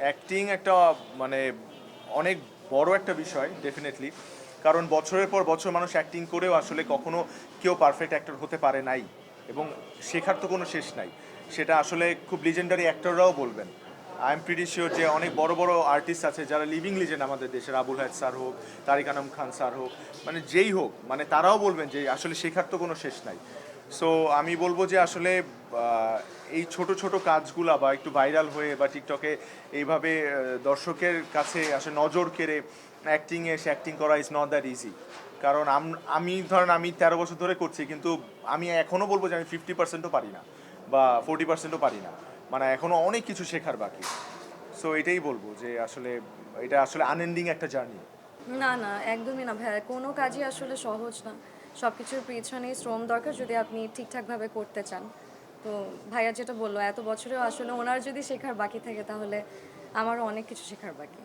Acting একটা মানে অনেক বড় একটা বিষয় ডেফিনেটলি। কারণ বছরের পর বছর মানুষ অ্যাক্টিং করেও আসলে কখনো কেউ পারফেক্ট অ্যাক্টর হতে পারে নাই, এবং শেখার তো কোনো শেষ নাই। সেটা আসলে খুব লিজেন্ডারি অ্যাক্টররাও বলবেন। আই এম প্রিটি শিওর যে অনেক বড় বড় আর্টিস্ট আছে যারা লিভিং লিজেন্ড আমাদের দেশের, আবুল হায়াত স্যার হোক, তারিক আনাম খান স্যার হোক, মানে যেই হোক, মানে তারাও বলবেন যে আসলে শেখার তো কোনো শেষ নাই। সো আমি বলবো যে আসলে এই ছোট ছোট কাজগুলা বা একটু ভাইরাল হয়ে বা টিকটকে এইভাবে দর্শকের কাছে আসলে নজর কেড়ে অ্যাক্টিংয়ে এসে অ্যাক্টিং করা ইজ নট দ্যাট ইজি। কারণ আমি ধরেন আমি 13 বছর ধরে করছি, কিন্তু আমি এখনও বলবো যে আমি 50%ও পারি না বা 40%ও পারি না। মানে এখনও অনেক কিছু শেখার বাকি। সো এটাই বলবো যে আসলে এটা আসলে আনএন্ডিং একটা জার্নি। না না, একদমই না ভাইয়া, কোনো কাজই আসলে সহজ না। সব কিছুর পিছনেই শ্রম দরকার যদি আপনি ঠিকঠাকভাবে করতে চান। তো ভাইয়া যেটা বললো, এত বছরেও আসলে ওনার যদি শেখার বাকি থাকে তাহলে আমারও অনেক কিছু শেখার বাকি।